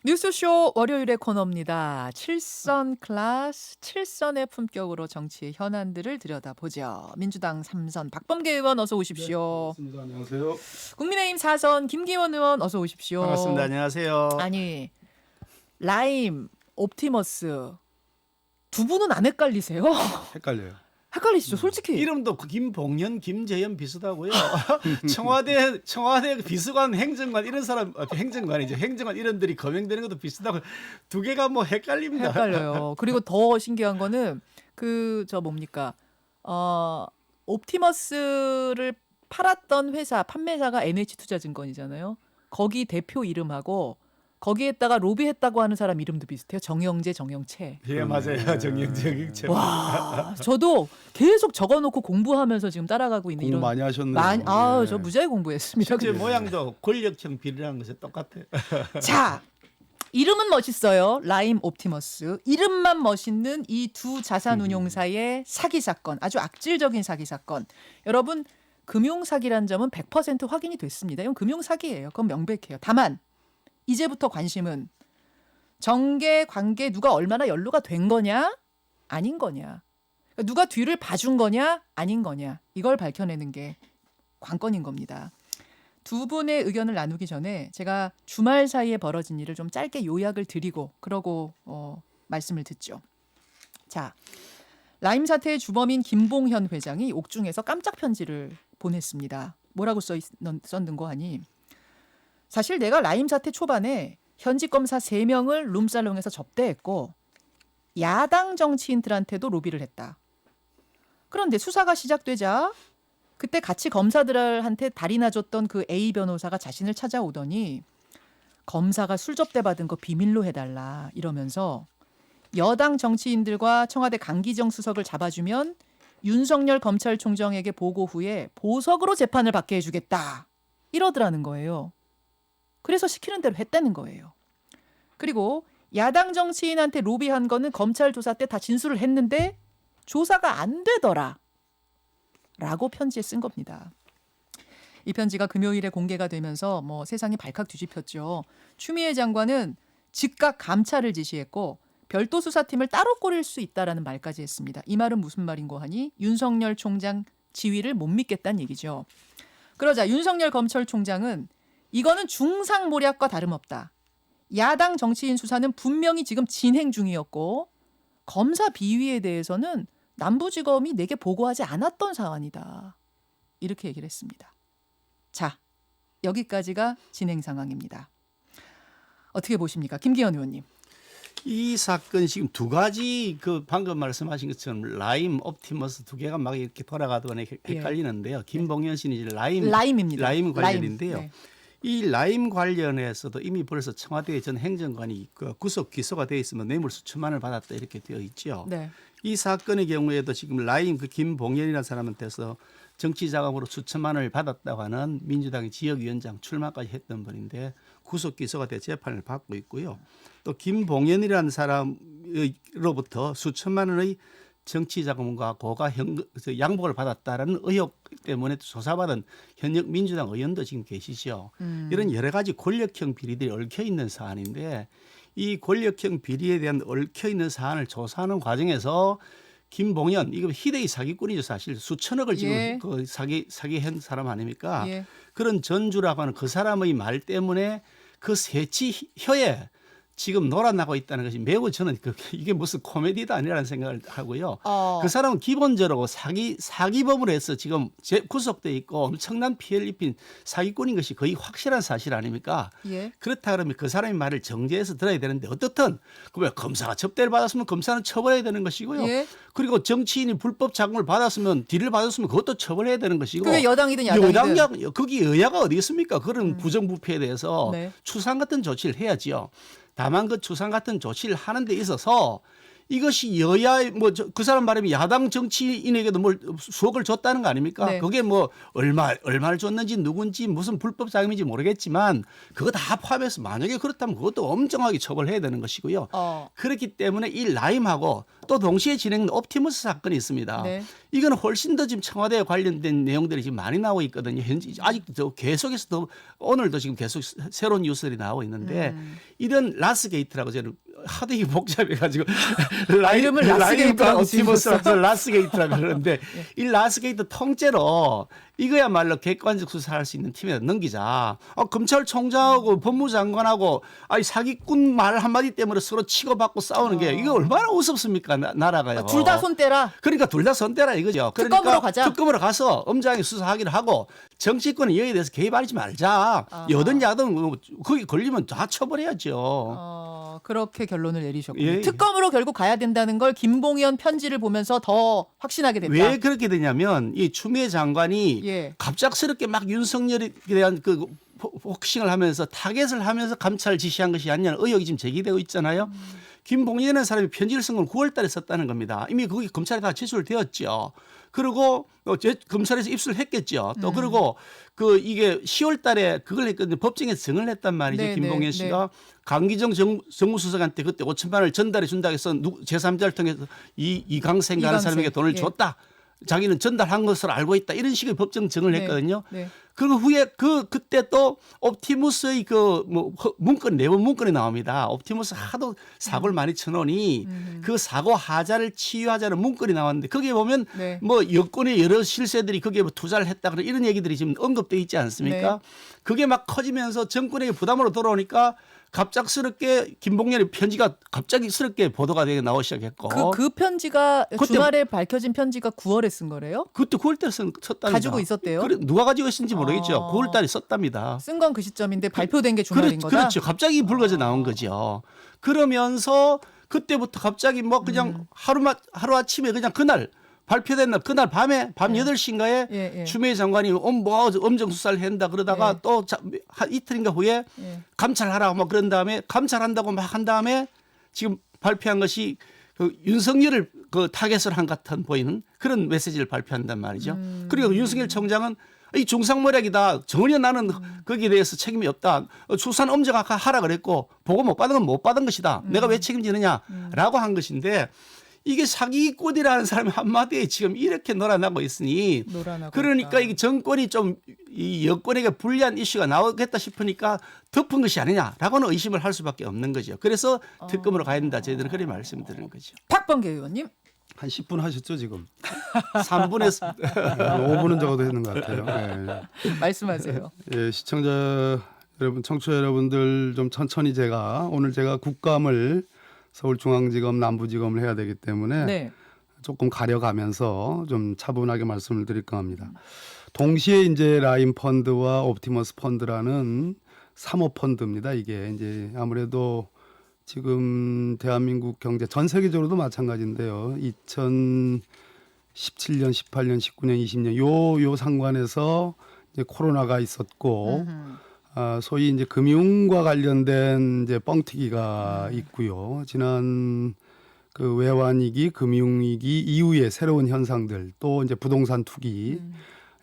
뉴스쇼 월요일의 코너입니다. 칠선 클래스, 칠선의 품격으로 정치의 현안들을 들여다보죠. 민주당 3선 박범계 의원 어서 네, 오십시오. 반갑습니다. 안녕하세요. 국민의힘 4선 김기원 의원 어서 오십시오. 반갑습니다. 안녕하세요. 아니, 라임, 옵티머스 두 분은 안 헷갈리세요? 헷갈려요. 헷갈리시죠, 솔직히. 이름도 김봉연, 김재현 비슷하고요. 청와대 비서관, 행정관 이런 사람 행정관이죠. 행정관 이름들이 거명되는 것도 비슷하고 두 개가 뭐 헷갈립니다. 헷갈려요. 그리고 더 신기한 거는 뭡니까? 옵티머스를 팔았던 회사, 판매사가 NH투자증권이잖아요. 거기 대표 이름하고 거기에다가 로비했다고 하는 사람 이름도 비슷해요. 정영재, 정영채. 예, 맞아요. 정영재. 와, 저도 계속 적어놓고 공부하면서 지금 따라가고 있는 공부 이런. 많이 하셨네요. 저 무지하게 공부했습니다. 실제 모양도 권력형 비리라는 것이 똑같아요. 자, 이름은 멋있어요. 라임 옵티머스. 이름만 멋있는 이 두 자산운용사의 사기 사건, 아주 악질적인 사기 사건. 여러분, 금융사기란 점은 100% 확인이 됐습니다. 이건 금융사기예요. 그건 명백해요. 다만 이제부터 관심은 정계, 관계 누가 얼마나 연루가 된 거냐, 아닌 거냐. 누가 뒤를 봐준 거냐, 아닌 거냐. 이걸 밝혀내는 게 관건인 겁니다. 두 분의 의견을 나누기 전에 제가 주말 사이에 벌어진 일을 좀 짧게 요약을 드리고 그러고 말씀을 듣죠. 자, 라임 사태의 주범인 김봉현 회장이 옥중에서 깜짝 편지를 보냈습니다. 뭐라고 썼는 거 하니? 사실 내가 라임 사태 초반에 현직 검사 3명을 룸살롱에서 접대했고 야당 정치인들한테도 로비를 했다. 그런데 수사가 시작되자 그때 같이 검사들한테 달이나 줬던 그 A 변호사가 자신을 찾아오더니 검사가 술 접대 받은 거 비밀로 해달라 이러면서 여당 정치인들과 청와대 강기정 수석을 잡아주면 윤석열 검찰총장에게 보고 후에 보석으로 재판을 받게 해주겠다 이러더라는 거예요. 그래서 시키는 대로 했다는 거예요. 그리고 야당 정치인한테 로비한 거는 검찰 조사 때 다 진술을 했는데 조사가 안 되더라 라고 편지에 쓴 겁니다. 이 편지가 금요일에 공개가 되면서 세상이 발칵 뒤집혔죠. 추미애 장관은 즉각 감찰을 지시했고 별도 수사팀을 따로 꾸릴 수 있다라는 말까지 했습니다. 이 말은 무슨 말인고 하니 윤석열 총장 지위를 못 믿겠다는 얘기죠. 그러자 윤석열 검찰총장은 이거는 중상모략과 다름없다. 야당 정치인 수사는 분명히 지금 진행 중이었고 검사 비위에 대해서는 남부지검이 내게 보고하지 않았던 사안이다. 이렇게 얘기를 했습니다. 자, 여기까지가 진행 상황입니다. 어떻게 보십니까? 김기현 의원님. 이 사건이 지금 두 가지 방금 말씀하신 것처럼 라임, 옵티머스 두 개가 막 이렇게 돌아가더니 헷갈리는데요. 김봉현 씨는 이제 라임입니다. 라임 관련인데요. 라임. 네. 이 라임 관련해서도 이미 벌써 청와대 전 행정관이 구속 기소가 되어 있으면 뇌물 수천만 원을 받았다 이렇게 되어 있죠. 네. 이 사건의 경우에도 지금 라임 김봉현이라는 사람한테서 정치 자금으로 수천만 원을 받았다고 하는 민주당의 지역위원장 출마까지 했던 분인데 구속 기소가 돼 재판을 받고 있고요. 또 김봉현이라는 사람으로부터 수천만 원의 정치 자금과 고가 양복을 받았다라는 의혹 때문에 조사받은 현역 민주당 의원도 지금 계시죠. 이런 여러 가지 권력형 비리들이 얽혀 있는 사안인데 이 권력형 비리에 대한 얽혀 있는 사안을 조사하는 과정에서 김봉현 이거 희대의 사기꾼이죠. 사실 수천억을 지금 사기한 사람 아닙니까? 예. 그런 전주라고 하는 그 사람의 말 때문에 그 세치혀에 지금 놀아나고 있다는 것이 매우 저는 이게 무슨 코미디도 아니라는 생각을 하고요. 그 사람은 기본적으로 사기범으로 해서 지금 구속돼 있고 엄청난 피해를 입힌 사기꾼인 것이 거의 확실한 사실 아닙니까? 예. 그렇다 그러면 그 사람의 말을 정제해서 들어야 되는데 어떻든 그 검사가 접대를 받았으면 검사는 처벌해야 되는 것이고요. 예. 그리고 정치인이 불법 자금을 받았으면 딜을 받았으면 그것도 처벌해야 되는 것이고. 그게 여당이든 야당이든. 거기 여야가 어디 있습니까? 그런 부정부패에 대해서 네. 추상 같은 조치를 해야지요. 다만 그 추상 같은 조치를 하는 데 있어서 이것이 여야 뭐 그 사람 말하면 야당 정치인에게도 뭘 수억을 줬다는 거 아닙니까? 네. 그게 뭐 얼마를 줬는지 누군지 무슨 불법 자금인지 모르겠지만 그거 다 포함해서 만약에 그렇다면 그것도 엄정하게 처벌해야 되는 것이고요. 그렇기 때문에 이 라임하고 또 동시에 진행된 옵티머스 사건이 있습니다. 네. 이거는 훨씬 더 지금 청와대에 관련된 내용들이 지금 많이 나오고 있거든요. 현재 아직도 계속해서 더 오늘도 지금 계속 새로운 뉴스들이 나오고 있는데 이런 라스게이트라고 저는 하도 이게 복잡해가지고 이름을 라스게이트라고 옵티머스라서 라스게이트라고 그러는데 이 라스게이트 통째로 이거야말로 객관적 수사할 수 있는 팀에 넘기자. 검찰총장하고 법무장관하고 사기꾼 말 한마디 때문에 서로 치고받고 싸우는 게 이게 얼마나 우습습니까 나라가요. 둘 다 손 떼라. 그러니까 둘 다 손대라 이거죠. 그러니까 특검으로 가자. 특검으로 가서 엄정하게 수사하기를 하고 정치권은 여기에 대해서 개입하지 말자. 여든 야든 거기 걸리면 다 처벌해야죠. 그렇게 결론을 내리셨군요. 예. 특검으로 결국 가야 된다는 걸 김봉현 편지를 보면서 더 확신하게 됐다. 왜 그렇게 되냐면 이 추미애 장관이 예. 갑작스럽게 막 윤석열에 대한 그 폭싱을 하면서 타겟을 하면서 감찰 지시한 것이 아니냐는 의혹이 지금 제기되고 있잖아요. 김봉현이라는 사람이 편지를 쓴 건 9월 달에 썼다는 겁니다. 이미 거기 검찰에 다 제출되었죠. 그리고 검찰에서 입수를 했겠죠. 또 그리고 이게 10월 달에 그걸 했거든요. 법정에서 증언을 했단 말이죠. 네, 김봉현 네, 씨가 강기정 정무수석한테 그때 5천만 원을 전달해 준다고 해서 제3자를 통해서 이강생이라는 이강생. 사람에게 돈을 예. 줬다. 자기는 전달한 것을 알고 있다. 이런 식의 법정 증언을 네, 했거든요. 네. 그 후에 그때 또 옵티머스의 문건 내부 문건이 나옵니다. 옵티머스 하도 사고를 많이 쳐놓으니 그 사고 하자를 치유하자는 문건이 나왔는데 거기에 보면 네. 뭐 여권의 여러 실세들이 거기에 뭐 투자를 했다 그런 이런 얘기들이 지금 언급돼 있지 않습니까? 네. 그게 막 커지면서 정권에게 부담으로 돌아오니까 갑작스럽게 김봉현의 편지가 갑작스럽게 보도가 되게 나오기 시작했고 그 편지가 그때 주말에 밝혀진 편지가 9월에 쓴 거래요? 그때 9월 달에 썼답니다. 가지고 있었대요? 그래, 누가 가지고 있었는지 모르겠죠. 9월 달에 썼답니다. 쓴 건 그 시점인데 발표된 게 주말인 거다? 그렇죠. 갑자기 불거져 나온 거죠. 그러면서 그때부터 갑자기 뭐 그냥 하루아침에 그냥 그날 발표된 날 그날 밤에 밤 8시인가에 예. 추미애 장관이 엄정 수사를 한다 그러다가 예. 또 이틀인가 후에 예. 감찰하라고 막 그런 다음에 감찰한다고 막 한 다음에 지금 발표한 것이 그 윤석열을 그 타겟을 한 같은 보이는 그런 메시지를 발표한단 말이죠. 그리고 윤석열 총장은 이 중상모략이다. 전혀 나는 거기에 대해서 책임이 없다. 수사는 엄정하게 하라 그랬고 보고 못 받은 건 못 받은 것이다. 내가 왜 책임지느냐라고 한 것인데 이게 사기꾼이라는 사람이 한마디에 지금 이렇게 놀아나고 있으니 그러니까 이게 정권이 좀 이 여권에게 불리한 이슈가 나오겠다 싶으니까 덮은 것이 아니냐라고는 의심을 할 수밖에 없는 거죠. 그래서 특검으로 가야 된다. 저희들은 그렇게 말씀드리는 거죠. 박범계 의원님. 한 10분 하셨죠 지금? 3분에서 5분은 적어도 했는 것 같아요. 말씀하세요. 예, 시청자 여러분, 청취자 여러분들 좀 천천히 오늘 제가 국감을 서울중앙지검 남부지검을 해야 되기 때문에 네. 조금 가려가면서 좀 차분하게 말씀을 드릴까 합니다. 동시에 이제 라임 펀드와 옵티머스 펀드라는 사모펀드입니다. 이게 이제 아무래도 지금 대한민국 경제 전 세계적으로도 마찬가지인데요. 2017년, 18년, 19년, 20년 요 상관에서 이제 코로나가 있었고 소위 이제 금융과 관련된 이제 뻥튀기가 있고요. 지난 그 외환위기, 금융위기 이후에 새로운 현상들 또 이제 부동산 투기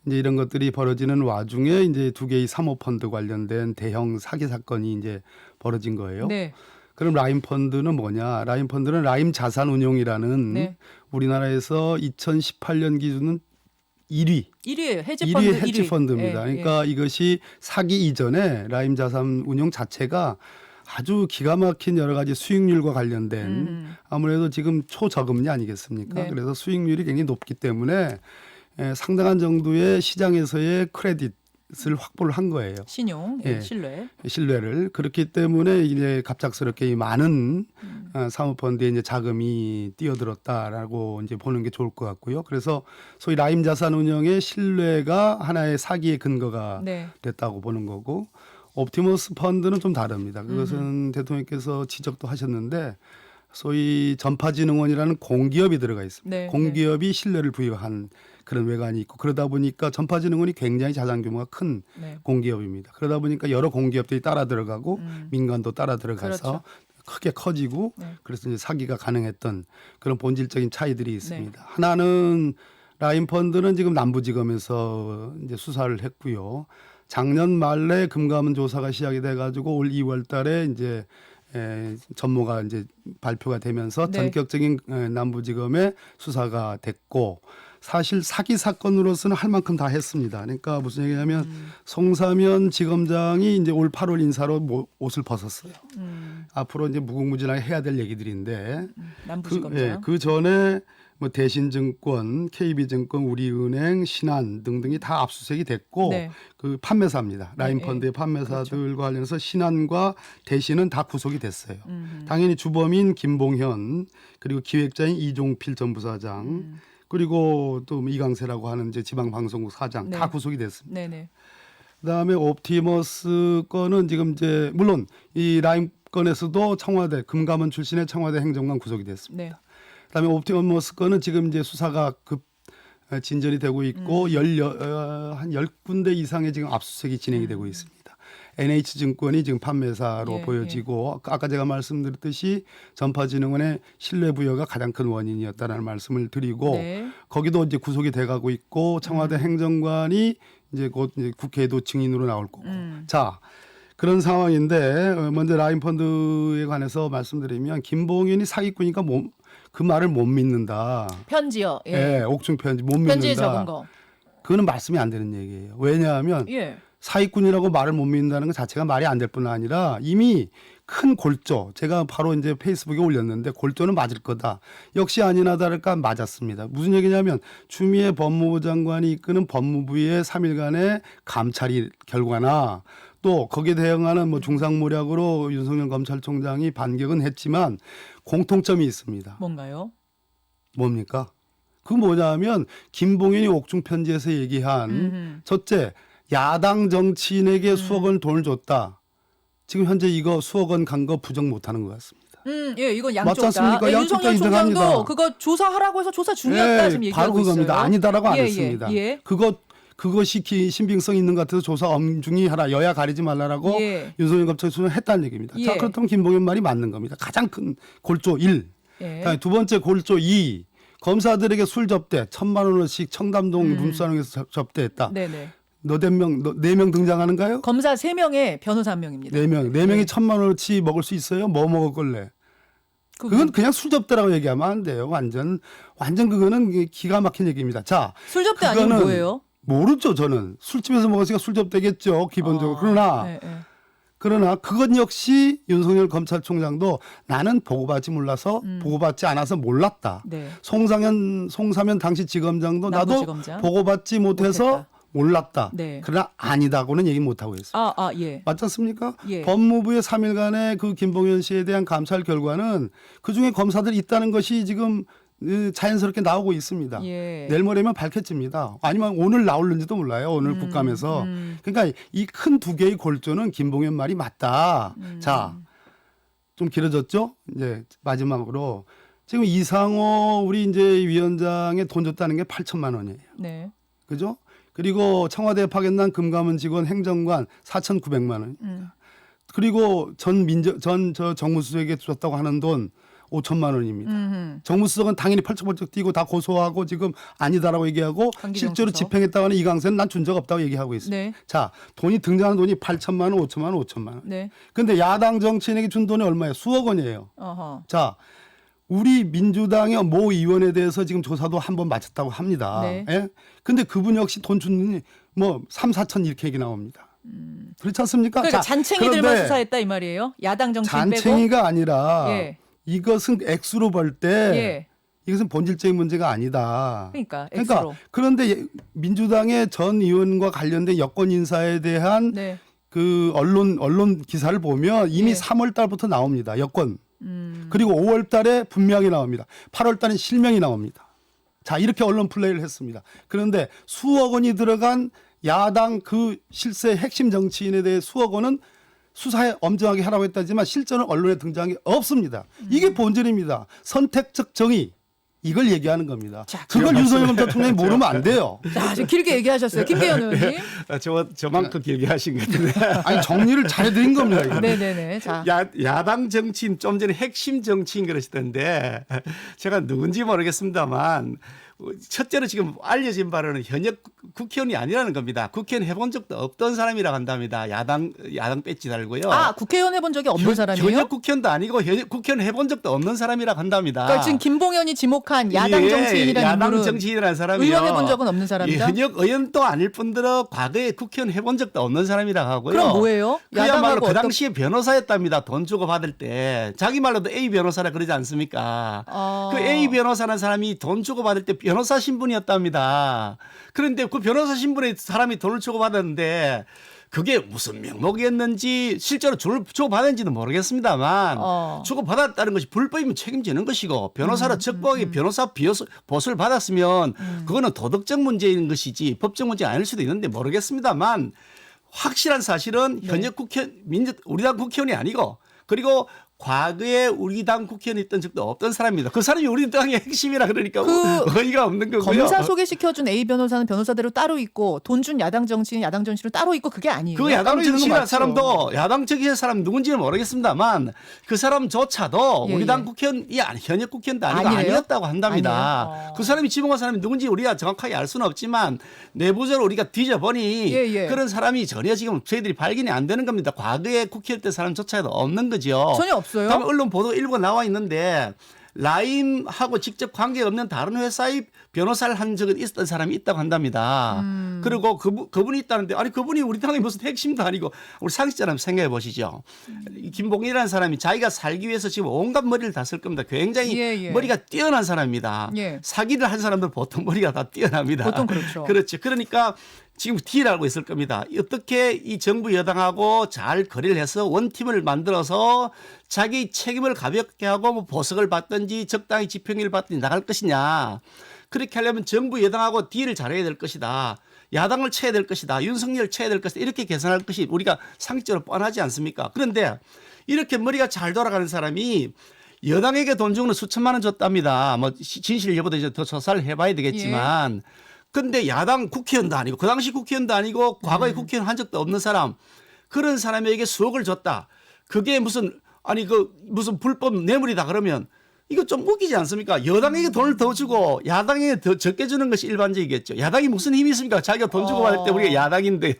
이제 이런 것들이 벌어지는 와중에 이제 두 개의 사모펀드 관련된 대형 사기 사건이 이제 벌어진 거예요. 네. 그럼 라임 펀드는 뭐냐? 라임 펀드는 라임 자산운용이라는 네. 우리나라에서 2018년 기준은 1위예요. 헤지펀드 1위 헤지펀드입니다. 그러니까 이것이 사기 이전에 라임 자산운용 자체가 아주 기가 막힌 여러 가지 수익률과 관련된 아무래도 지금 초저금리 아니겠습니까? 네. 그래서 수익률이 굉장히 높기 때문에 상당한 정도의 시장에서의 크레딧을 확보를 한 거예요. 신용, 예. 신뢰를 그렇기 때문에 이제 갑작스럽게 이 많은 사모펀드에 이제 자금이 뛰어들었다라고 이제 보는 게 좋을 것 같고요. 그래서 소위 라임 자산운용의 신뢰가 하나의 사기의 근거가 네. 됐다고 보는 거고, 옵티머스 펀드는 좀 다릅니다. 그것은 대통령께서 지적도 하셨는데 소위 전파진흥원이라는 공기업이 들어가 있습니다. 네. 공기업이 신뢰를 부여한 그런 외관이 있고 그러다 보니까 전파진흥원이 굉장히 자산 규모가 큰 네. 공기업입니다. 그러다 보니까 여러 공기업들이 따라 들어가고 민간도 따라 들어가서 그렇죠. 크게 커지고 네. 그래서 이제 사기가 가능했던 그런 본질적인 차이들이 있습니다. 네. 하나는 라인펀드는 지금 남부지검에서 이제 수사를 했고요. 작년 말에 금감원 조사가 시작이 돼가지고 올 2월달에 이제 전모가 이제 발표가 되면서 네. 전격적인 남부지검의 수사가 됐고 사실 사기 사건으로서는 할 만큼 다 했습니다. 그러니까 무슨 얘기냐면 송사면 지검장이 이제 올 8월 인사로 옷을 벗었어요. 앞으로 이제 무궁무진하게 해야 될 얘기들인데 남부지검장. 그 전에 뭐 대신증권, KB증권, 우리은행, 신한 등등이 다 압수수색이 됐고 네. 그 판매사입니다. 라인펀드의 네. 판매사들과 관련해서 신한과 대신은 다 구속이 됐어요. 당연히 주범인 김봉현 그리고 기획자인 이종필 전 부사장 그리고 또 이강세라고 하는 이제 지방방송국 사장 네. 다 구속이 됐습니다. 네네. 그다음에 옵티머스 건은 지금 이제 물론 이 라인 건에서도 청와대 금감원 출신의 청와대 행정관 구속이 됐습니다. 네. 그다음에 옵티머스 건은 지금 이제 수사가 급 진전이 되고 있고 한 10군데 이상의 지금 압수수색이 진행이 되고 있습니다. NH증권이 지금 판매사로 예, 보여지고 아까 제가 말씀드렸듯이 전파진흥원의 신뢰 부여가 가장 큰 원인이었다는 말씀을 드리고 네. 거기도 이제 구속이 돼가고 있고 청와대 행정관이 이제 곧 이제 국회에도 증인으로 나올 거고 자 그런 상황인데 먼저 라인펀드에 관해서 말씀드리면 김봉현이 사기꾼이니까 그 말을 못 믿는다. 편지요. 예. 예, 옥중 편지 못 믿는다. 편지에 적은 거. 그거는 말씀이 안 되는 얘기예요. 왜냐하면 예. 사기꾼이라고 말을 못 믿는다는 것 자체가 말이 안 될 뿐 아니라 이미 큰 골조 제가 바로 이제 페이스북에 올렸는데 골조는 맞을 거다. 역시 아니나 다를까 맞았습니다. 무슨 얘기냐면 추미애 법무부 장관이 이끄는 법무부의 3일간의 감찰이 결과나 또 거기에 대응하는 뭐 중상모략으로 윤석열 검찰총장이 반격은 했지만 공통점이 있습니다. 뭔가요? 뭡니까? 그 뭐냐면 김봉현이 옥중 편지에서 얘기한 첫째 야당 정치인에게 수억 원 돈을 줬다. 지금 현재 이거 수억 원 간 거 부정 못하는 것 같습니다. 예, 이건 맞지 양쪽 다. 않습니까? 예, 양쪽 다 윤석열 총장도 인정합니다. 그거 조사하라고 해서 조사 중이었다 지금 얘기하고 바로 그겁니다. 있어요. 아니다라고 안 예, 했습니다. 예. 그것이 신빙성 있는 것 같아서 조사 엄중히 하라. 여야 가리지 말라라고 예. 윤석열 검찰총장은 했다는 얘기입니다. 예. 자 그렇다면 김봉현 말이 맞는 겁니다. 가장 큰 골조 1. 예. 그다음에 두 번째 골조 2. 검사들에게 술 접대 1,000만 원씩 청담동 룸사롱에서 접대했다. 네네. 너 4명 등장하는가요? 검사 3명에 변호사 1명입니다. 4명. 4명이 1,000만 원어치 먹을 수 있어요? 뭐 먹을걸래? 그건 그냥 술 접대라고 얘기하면 안 돼요. 완전 그거는 기가 막힌 얘기입니다. 자, 술 접대 아니면 그거는 뭐예요? 모르죠. 저는 술집에서 먹었으니까 술 접대겠죠. 기본적으로. 그러나 그건 역시 윤석열 검찰총장도 나는 보고받지 몰라서 보고받지 않아서 몰랐다. 네. 송사면 당시 지검장도 나도 남부지검장. 보고받지 못해서 못했다. 몰랐다. 네. 그러나 아니다고는 얘기 못 하고 있습니다. 예. 맞지 않습니까? 예. 법무부의 3일간의 그 김봉현 씨에 대한 감찰 결과는 그중에 검사들이 있다는 것이 지금 자연스럽게 나오고 있습니다. 예. 내일 모레면 밝혀집니다. 아니면 오늘 나올는지도 몰라요. 오늘 국감에서. 그러니까 이 큰 두 개의 골조는 김봉현 말이 맞다. 자, 좀 길어졌죠? 이제 마지막으로 지금 이상호 우리 이제 위원장에 돈 줬다는 게 8천만 원이에요. 네. 그죠? 그리고 청와대에 파견난 금감원 직원 행정관 4,900만 원. 그리고 전 정무수석에게 줬다고 하는 돈 5천만 원입니다. 정무수석은 당연히 펄쩍펄쩍 뛰고 다 고소하고 지금 아니다라고 얘기하고 실제로 수석. 집행했다고 하는 이강세는 난 준 적 없다고 얘기하고 있습니다. 네. 자, 돈이 등장하는 돈이 8천만 원, 5천만 원, 5천만 원. 네. 근데 야당 정치인에게 준 돈이 얼마예요? 수억 원이에요. 어허. 자, 우리 민주당의 모 의원에 대해서 지금 조사도 한 번 마쳤다고 합니다. 네. 예? 근데 그분 역시 돈 준 뭐 3, 4천 이렇게 얘기 나옵니다. 그렇지 않습니까? 그러니까 자, 잔챙이들만 그런데 수사했다 이 말이에요. 야당 정치인 빼고. 잔챙이가 아니라 예. 이것은 액수로 볼 때 예. 이것은 본질적인 문제가 아니다. 그러니까 X로. 그런데 민주당의 전 의원과 관련된 여권 인사에 대한 네. 그 언론 기사를 보면 이미 예. 3월 달부터 나옵니다. 여권. 그리고 5월 달에 분명히 나옵니다. 8월 달에 실명이 나옵니다. 자, 이렇게 언론 플레이를 했습니다. 그런데 수억 원이 들어간 야당 그 실세 핵심 정치인에 대해 수억 원은 수사에 엄정하게 하라고 했다지만 실제로는 언론에 등장한 게 없습니다. 이게 본질입니다. 선택적 정의. 이걸 얘기하는 겁니다. 자, 그걸 윤석열 대통령이 모르면 안 돼요. 자, 지금 길게 얘기하셨어요. 김계현 의원님. 저만큼 길게 하신 것 같은데. 아니 정리를 잘해드린 겁니다. 이거. 네네네. 자, 야당 정치인 좀 전에 핵심 정치인 그러시던데 제가 누군지 모르겠습니다만 첫째로 지금 알려진 바로는 현역 국회의원이 아니라는 겁니다. 국회의원 해본 적도 없던 사람이라고 한답니다. 야당 배지 달고요. 아 국회의원 해본 적이 없는 사람이에요? 현역 국회의원도 아니고 국회의원 해본 적도 없는 사람이라고 한답니다. 그러니까 지금 김봉현이 지목한 야당 예, 정치인이라는 야당 인물은 정치인이라는 사람이요. 의원 해본 적은 없는 사람이다. 현역 의원도 아닐 뿐더러 과거에 국회의원 해본 적도 없는 사람이라고 하고요. 그럼 뭐예요? 그야말로 야당하고 그 어떤- 당시에 변호사였답니다. 돈 주고 받을 때. 자기 말로도 A 변호사라 그러지 않습니까? 그 A 변호사라는 사람이 돈 주고 받을 때 변호사 신분이었답니다. 그런데 그 변호사 신분의 사람이 돈을 주고 받았는데 그게 무슨 명목이었는지 실제로 주고 받았는지는 모르겠습니다만 주고 받았다는 것이 불법이면 책임지는 것이고 변호사로 적법하게 변호사 보수를 받았으면 그거는 도덕적 문제인 것이지 법적 문제 아닐 수도 있는데 모르겠습니다만 확실한 사실은 현역 우리 당 국회의원이 아니고 그리고 과거에 우리 당 국회의원이 있던 적도 없던 사람입니다. 그 사람이 우리 당의 핵심이라 그러니까 어이가 없는 거고요. 검사 소개시켜준 A 변호사는 변호사대로 따로 있고 돈 준 야당 정치인 따로 있고 그게 아니에요. 그 야당 따로 있는 거 정치인이라는 맞죠. 사람도 야당 정치인 사람 누군지는 모르겠습니다만 그 사람조차도 예, 우리 예. 당 국회의원이 현역 국회의원도 아니고 아니래요? 아니었다고 한답니다. 아니에요? 그 사람이 지목한 사람이 누군지 우리가 정확하게 알 수는 없지만 내부적으로 우리가 뒤져보니 예, 예. 그런 사람이 전혀 지금 저희들이 발견이 안 되는 겁니다. 과거에 국회의원 때 사람조차도 없는 거죠. 전혀 없어요? 그다음에 언론 보도 일부 나와 있는데 라임하고 직접 관계가 없는 다른 회사의 변호사를 한 적은 있었던 사람이 있다고 한답니다. 그리고 그분이 있다는데 아니 그분이 우리 당의 무슨 핵심도 아니고 우리 상식자라면 생각해 보시죠. 김봉일이라는 사람이 자기가 살기 위해서 지금 온갖 머리를 다 쓸 겁니다. 굉장히 예, 예. 머리가 뛰어난 사람입니다. 예. 사기를 한 사람들 보통 머리가 다 뛰어납니다. 보통 그렇죠. 그렇죠. 그러니까 지금 딜을 하고 있을 겁니다. 어떻게 이 정부 여당하고 잘 거래를 해서 원팀을 만들어서 자기 책임을 가볍게 하고 뭐 보석을 받든지 적당히 집행유예를 받든지 나갈 것이냐. 그렇게 하려면 정부 여당하고 딜을 잘해야 될 것이다. 야당을 쳐야 될 것이다. 윤석열을 쳐야 될 것이다. 이렇게 계산할 것이 우리가 상식적으로 뻔하지 않습니까? 그런데 이렇게 머리가 잘 돌아가는 사람이 여당에게 돈 주고는 수천만 원 줬답니다. 뭐 진실 여부도 이제 더 조사를 해봐야 되겠지만 근데 야당 국회의원도 아니고 그 당시 국회의원도 아니고 과거에 국회의원 한 적도 없는 사람 그런 사람에게 수억을 줬다. 그게 무슨 불법 뇌물이다 그러면 이거 좀 웃기지 않습니까? 여당에게 돈을 더 주고 야당에게 더 적게 주는 것이 일반적이겠죠. 야당이 무슨 힘이 있습니까? 자기가 돈 주고 받을 때 우리가 야당인데요.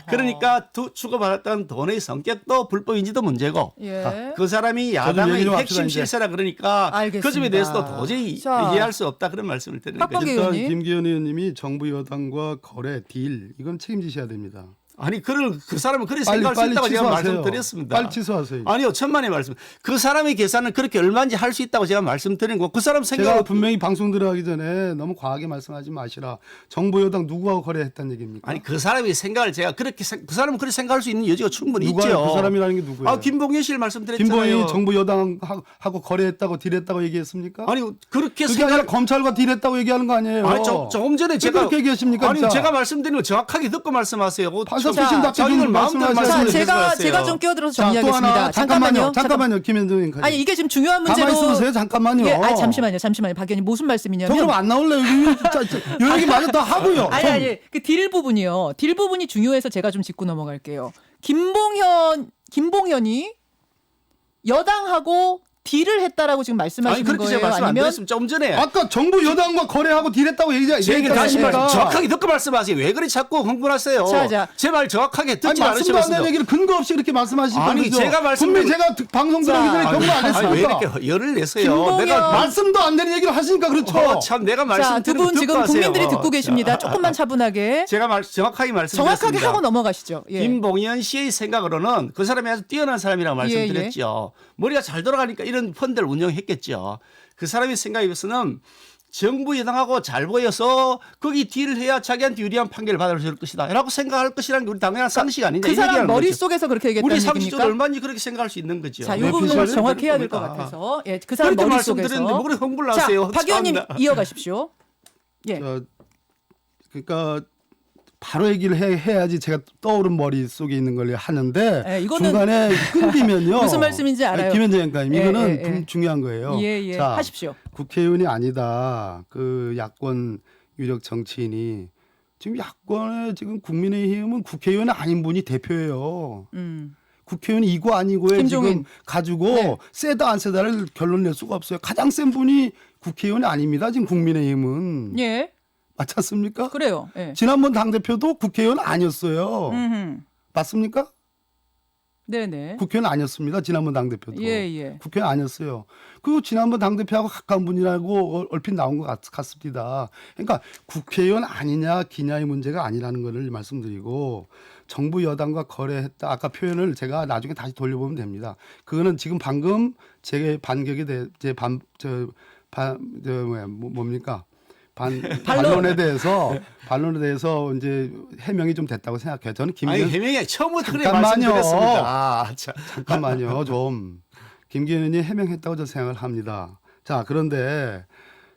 그러니까 주고받았던 돈의 성격도 불법인지도 문제고 예. 그 사람이 얘기 야당의 좀 합시다, 핵심 이제. 실세라 그러니까 알겠습니다. 그 점에 대해서도 도저히 자, 이해할 수 없다 그런 말씀을 드리는 박범계 거죠. 일단 의원님. 김기현 의원님이 정부 여당과 거래 딜 이건 책임지셔야 됩니다. 아니 그 사람은 그렇게 빨리 생각할 수 있다고 제가 취소하세요. 말씀드렸습니다. 빨리 취소하세요. 아니요, 천만의 말씀. 그 사람의 계산은 그렇게 얼마인지 할 수 있다고 제가 말씀드린 거. 그 사람 제가 생각 분명히 방송 들어가기 전에 너무 과하게 말씀하지 마시라. 정부 여당 누구하고 거래했다는 얘기입니까? 아니 그 사람의 생각을 제가 그렇게 그 사람은 그렇게 생각할 수 있는 여지가 충분히 누가 있죠. 그 사람이라는 게 누구예요? 아 김봉현 씨를 말씀드렸잖아요. 김봉희 정부 여당하고 거래했다고 딜했다고 얘기했습니까? 아니 그렇게 그게 아니라 생각. 검찰과 딜했다고 얘기하는 거 아니에요? 아니 조금 전에 왜 제가 그렇게 얘기하십니까? 아니 진짜? 제가 말씀드린 거 정확하게 듣고 말씀하세요. 판사 자, 출신답게 자기들 좀 마음대로 말씀하세요. 자, 제가 좀 끼어들어서 자, 또 정리하겠습니다. 하나 잠깐만요. 김현정님. 아니 이게 지금 중요한 문제로 가만히 있으세요. 잠깐만요. 예, 잠시만요. 박 의원님 무슨 저 말씀이냐면 그럼 안 나올래요. 요 얘기 마저 다 하고요. 아니 그 딜 부분이요. 딜 부분이 중요해서 제가 좀 짚고 넘어갈게요. 김봉현이 여당하고 딜을 했다라고 지금 아니 말씀하시는 그렇게 거예요? 제가 말씀 안 아니면 드렸으면 조금 전에 아까 정부 여당과 거래하고 딜했다고 제 얘기를 다시 얘기했습니까? 말씀 정확하게 듣고 말씀하세요. 왜 그리 자꾸 흥분하세요? 자. 제 말 정확하게 아니 듣지 말씀도 안 되는 않으시면서 얘기를 근거 없이 그렇게 말씀하시는 아니, 거죠. 제가 분명히 제가 방송 들어오기 전에 경고 안 왜 했습니까? 이렇게 열을 내세요? 김봉현- 내가 말씀도 안 되는 얘기를 하시니까 그렇죠. 참 내가 자, 말씀드린 두 분 지금 국민들이 듣고 계십니다. 조금만 차분하게 제가 정확하게 말씀드렸습니다. 정확하게 하고 넘어가시죠. 예. 김봉현 씨의 생각으로는 그 사람이 아주 뛰어난 사람이라고 말씀드렸죠. 머리가 잘 돌아가니까 이런 펀드를 운영했겠죠. 그 사람의 생각에서는 정부 여당하고 잘 보여서 거기 딜을 해야 자기한테 유리한 판결을 받을 수 있을 것이다 라고 생각할 것이라는 게 우리 당연한 상식 아니냐. 그 이 사람 얘기하는 거죠. 머릿속에서 그렇게 얘기했다는 우리 상식적으로 얘기입니까? 얼마든지 그렇게 생각할 수 있는 거죠. 자, 이 네, 부분을 비서를 정확히 해야 될 것 겁니다. 같아서 예, 그 사람 그렇게 머릿속에서 말씀드렸는데 뭐 그렇게 흥분을 하세요? 자, 박 의원님 참나. 이어가십시오. 예. 그러니까 바로 얘기를 해야지 제가 떠오른 머릿속에 있는 걸 하는데 예, 이거는 중간에 끊기면요. 무슨 말씀인지 알아요. 김현재 장관님 예, 이거는 예, 예. 중요한 거예요. 예, 자, 하십시오. 국회의원이 아니다. 그 야권 유력 정치인이 지금 야권에 지금 국민의힘은 국회의원 아닌 분이 대표예요. 국회의원이 이거 아니고에 김종인. 지금 가지고 네. 세다 안 세다를 결론 낼 수가 없어요. 가장 센 분이 국회의원이 아닙니다. 지금 국민의힘은. 예, 맞지 않습니까? 그래요. 예. 지난번 당대표도 국회의원 아니었어요. 맞습니까? 네네. 국회의원 아니었습니다. 지난번 당대표도. 예. 국회의원 아니었어요. 그 지난번 당대표하고 가까운 분이라고 얼핏 나온 것 같습니다. 그러니까 국회의원 아니냐 기냐의 문제가 아니라는 것을 말씀드리고 정부 여당과 거래했다. 아까 표현을 제가 나중에 다시 돌려보면 됩니다. 그거는 지금 방금 제 반격에 대해 뭡니까? 반론에 대해서 이제 해명이 좀 됐다고 생각해요. 저는 아니 김기현 해명이 처음부터 그래 잠깐만요. 말씀드렸습니다. 자. 잠깐만요. 좀 김기현 의원이 해명했다고 저는 생각을 합니다. 자, 그런데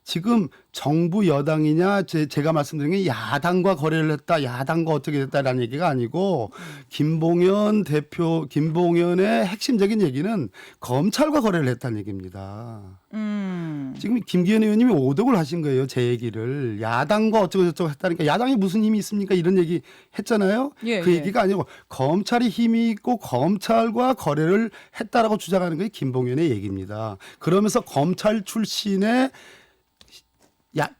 지금 정부 여당이냐 제가 말씀드린 게 야당과 거래를 했다. 야당과 어떻게 됐다라는 얘기가 아니고 김봉현의 핵심적인 얘기는 검찰과 거래를 했다는 얘기입니다. 지금 김기현 의원님이 오독을 하신 거예요. 제 얘기를. 야당과 어쩌고저쩌고 했다니까 야당이 무슨 힘이 있습니까? 이런 얘기 했잖아요. 예, 그 예. 얘기가 아니고 검찰이 힘이 있고 검찰과 거래를 했다라고 주장하는 게 김봉현의 얘기입니다. 그러면서 검찰 출신의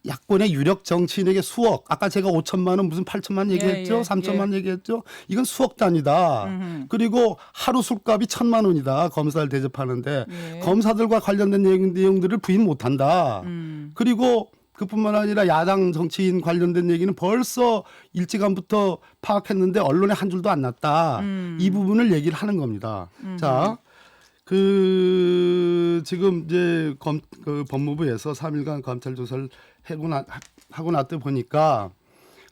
야권의 유력 정치인에게 수억, 아까 제가 5천만 원 무슨 8천만 원 얘기했죠? 예. 3천만 원 얘기했죠? 이건 수억 단위다. 그리고 하루 술값이 1,000만 원이다. 검사를 대접하는데 예. 검사들과 관련된 내용들을 부인 못한다. 그리고 그뿐만 아니라 야당 정치인 관련된 얘기는 벌써 일찌감부터 파악했는데 언론에 한 줄도 안 났다. 이 부분을 얘기를 하는 겁니다. 자. 지금 이제 그 법무부에서 3일간 검찰 조사를 하고 났다 보니까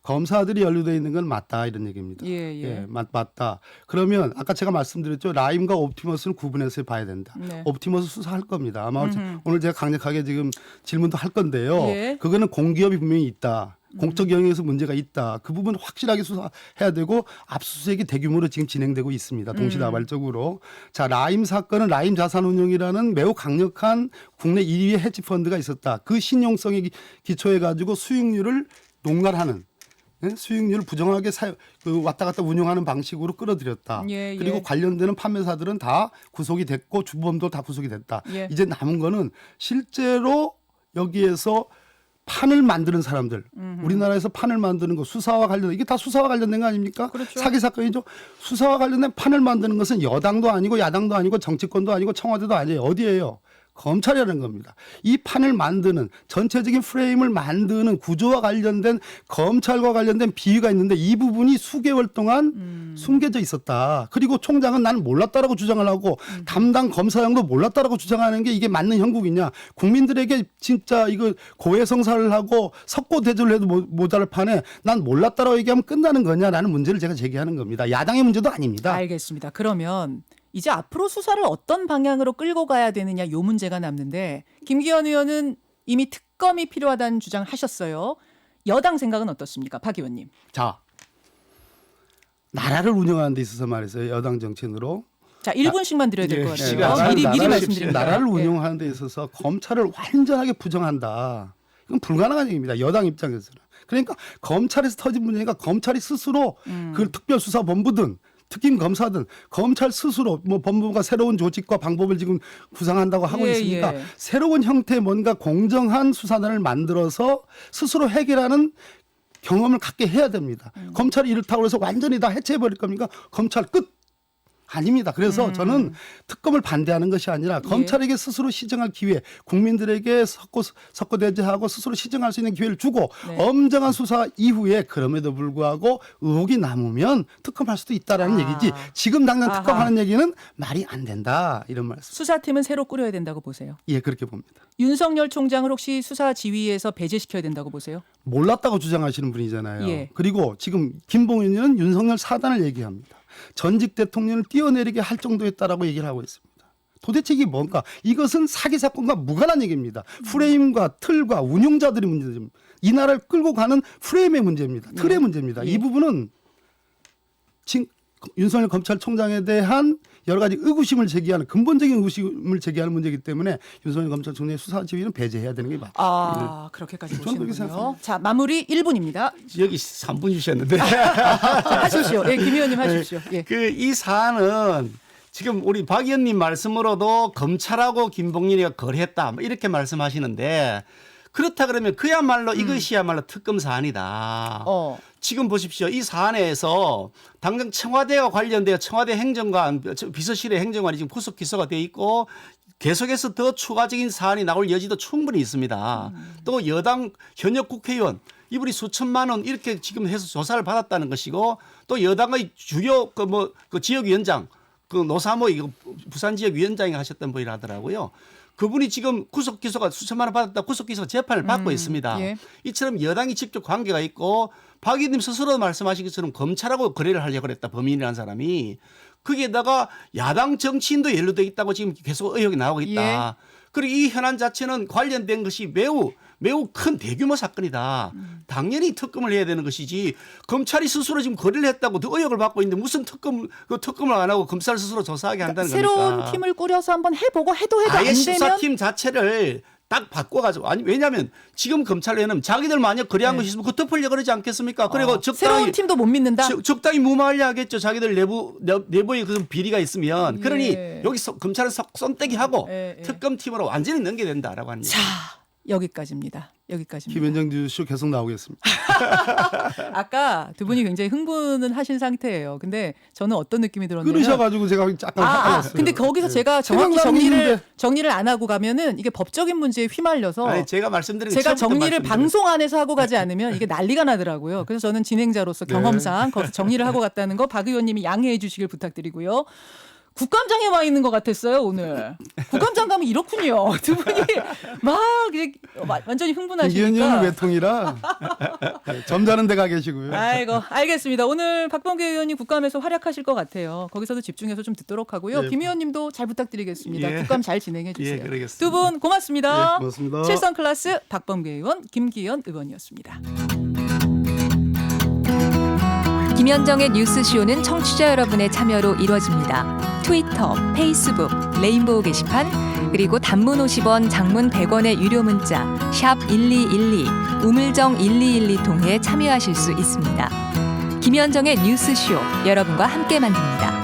검사들이 연루되어 있는 건 맞다 이런 얘기입니다. 예. 맞다. 그러면 아까 제가 말씀드렸죠. 라임과 옵티머스는 구분해서 봐야 된다. 네. 옵티머스 수사할 겁니다. 아마 오늘 제가 강력하게 지금 질문도 할 건데요. 예. 그거는 공기업이 분명히 있다. 공적 영역에서 문제가 있다. 그 부분 확실하게 수사해야 되고 압수수색이 대규모로 지금 진행되고 있습니다. 동시다발적으로. 자, 라임 사건은 라임 자산운용이라는 매우 강력한 국내 2위의 헤지펀드가 있었다. 그 신용성에 기초해 가지고 수익률을 농락하는 수익률을 부정하게 왔다 갔다 운용하는 방식으로 끌어들였다. 예. 그리고 관련되는 판매사들은 다 구속이 됐고 주범도 다 구속이 됐다. 예. 이제 남은 거는 실제로 여기에서 판을 만드는 사람들, 우리나라에서 판을 만드는 거, 수사와 관련, 이게 다 수사와 관련된 거 아닙니까? 그렇죠. 사기 사건이죠. 수사와 관련된 판을 만드는 것은 여당도 아니고 야당도 아니고 정치권도 아니고 청와대도 아니에요. 어디예요? 검찰이라는 겁니다. 이 판을 만드는 전체적인 프레임을 만드는 구조와 관련된 검찰과 관련된 비위가 있는데 이 부분이 수개월 동안 숨겨져 있었다. 그리고 총장은 나는 몰랐다라고 주장을 하고 담당 검사장도 몰랐다라고 주장하는 게 이게 맞는 형국이냐. 국민들에게 진짜 이거 고해성사를 하고 석고대조를 해도 모자랄 판에 난 몰랐다라고 얘기하면 끝나는 거냐라는 문제를 제가 제기하는 겁니다. 야당의 문제도 아닙니다. 알겠습니다. 그러면 이제 앞으로 수사를 어떤 방향으로 끌고 가야 되느냐 요 문제가 남는데 김기현 의원은 이미 특검이 필요하다는 주장을 하셨어요. 여당 생각은 어떻습니까? 박 의원님. 자, 나라를 운영하는 데 있어서 말이죠. 여당 정치인으로. 자, 1분씩만 드려야 될 것 같아요. 시간, 미리 말씀드립니다. 나라를 예. 운영하는 데 있어서 검찰을 완전하게 부정한다. 이건 불가능한 얘기입니다. 여당 입장에서는. 그러니까 검찰에서 터진 문제니까 검찰이 스스로 그 특별수사본부든 특임 검사든 검찰 스스로 뭐 법무부가 새로운 조직과 방법을 지금 구상한다고 하고 예, 있으니까 예. 새로운 형태의 뭔가 공정한 수사단을 만들어서 스스로 해결하는 경험을 갖게 해야 됩니다. 검찰이 이렇다고 해서 완전히 다 해체해버릴 겁니까? 검찰 끝. 아닙니다. 그래서 저는 특검을 반대하는 것이 아니라 검찰에게 스스로 시정할 기회, 국민들에게 석고대죄하고 스스로 시정할 수 있는 기회를 주고 네. 엄정한 수사 이후에 그럼에도 불구하고 의혹이 남으면 특검할 수도 있다라는 얘기지. 지금 당장 아하. 특검하는 얘기는 말이 안 된다. 이런 말씀. 수사팀은 새로 꾸려야 된다고 보세요. 예, 그렇게 봅니다. 윤석열 총장을 혹시 수사 지휘에서 배제시켜야 된다고 보세요? 몰랐다고 주장하시는 분이잖아요. 예. 그리고 지금 김봉현 의원은 윤석열 사단을 얘기합니다. 전직 대통령을 뛰어내리게 할 정도였다라고 얘기를 하고 있습니다. 도대체 이게 뭔가? 이것은 사기 사건과 무관한 얘기입니다. 프레임과 틀과 운용자들의 문제입니다. 이 나라를 끌고 가는 프레임의 문제입니다. 틀의 문제입니다. 이 부분은 지금 윤석열 검찰총장에 대한 여러 가지 의구심을 제기하는 근본적인 의구심을 제기하는 문제이기 때문에 윤석열 검찰총장의 수사 지휘는 배제해야 되는 게 맞다. 아, 그렇게까지 저는 그렇게 보시는군요. 생각합니다. 자, 마무리 1분입니다. 여기 3분 주셨는데 하십시오. 예, 김 의원님 하십시오. 예. 그 이 사안은 지금 우리 박 의원님 말씀으로도 검찰하고 김봉민이가 거래했다 뭐 이렇게 말씀하시는데 그렇다 그러면 그야말로 이것이야말로 특검 사안이다. 지금 보십시오. 이 사안에서 당장 청와대와 관련되어 청와대 행정관, 비서실의 행정관이 지금 구속 기소가 돼 있고 계속해서 더 추가적인 사안이 나올 여지도 충분히 있습니다. 또 여당 현역 국회의원 이분이 수천만 원 이렇게 지금 해서 조사를 받았다는 것이고 또 여당의 주요 그 지역위원장 그 노사모 이거 부산 지역위원장이 하셨던 분이라 하더라고요. 그분이 지금 구속 기소가 수천만 원 받았다 구속 기소 재판을 받고 있습니다. 예. 이처럼 여당이 직접 관계가 있고 박 의원님 스스로 말씀하신 것처럼 검찰하고 거래를 하려고 그랬다 범인이라는 사람이 거기에다가 야당 정치인도 연루돼 있다고 지금 계속 의혹이 나오고 있다. 그리고 이 현안 자체는 관련된 것이 매우 큰 대규모 사건이다. 당연히 특검을 해야 되는 것이지 검찰이 스스로 지금 거래를 했다고 의혹을 받고 있는데 무슨 특검을 안 하고 검찰 스스로 조사하게 한다는 겁니까? 새로운 팀을 꾸려서 한번 해보고 해도 아예 안 되면 수사팀 자체를 딱 바꿔가지고 아니 왜냐하면 지금 검찰에는 자기들 만약 거래한 것이 있으면 그거 덮으려고 그러지 않겠습니까? 그리고 새로운 팀도 못 믿는다. 적당히 무마하려 하겠죠. 자기들 내부에 그런 비리가 있으면. 그러니 여기서 검찰은 쏜떼기 하고 특검팀으로 완전히 넘겨야 된다라고 하는 자, 여기까지입니다. 여기까지입니다. 김현정 뉴스쇼 계속 나오겠습니다. 아까 두 분이 굉장히 흥분은 하신 상태예요. 근데 저는 어떤 느낌이 들었냐면 끊으셔가지고 제가 약간 헷갈렸어요. 근데 거기서 제가 정확히 정리를 안 하고 가면은 이게 법적인 문제에 휘말려서 아니, 제가 말씀드린 제가 처음부터 정리를 말씀드린 방송 안에서 하고 가지 않으면 이게 난리가 나더라고요. 그래서 저는 진행자로서 경험상 거기서 정리를 하고 갔다는 거 박 의원님이 양해해 주시길 부탁드리고요. 국감장에 와 있는 것 같았어요 오늘. 국감장 가면 이렇군요. 두 분이 막 완전히 흥분하시니까. 김기현님은 외통이라 점잖은 데 가 계시고요. 아이고 알겠습니다. 오늘 박범계 의원님 국감에서 활약하실 것 같아요. 거기서도 집중해서 좀 듣도록 하고요. 김 의원님도 잘 부탁드리겠습니다. 국감 잘 진행해 주세요. 그러겠습니다. 두 분 고맙습니다. 고맙습니다. 7선 클래스 박범계 의원, 김기현 의원이었습니다. 김현정의 뉴스쇼는 청취자 여러분의 참여로 이루어집니다. 트위터, 페이스북, 레인보우 게시판, 그리고 단문 50원, 장문 100원의 유료 문자 샵 1212, 우물정 1212 통해 참여하실 수 있습니다. 김현정의 뉴스쇼, 여러분과 함께 만듭니다.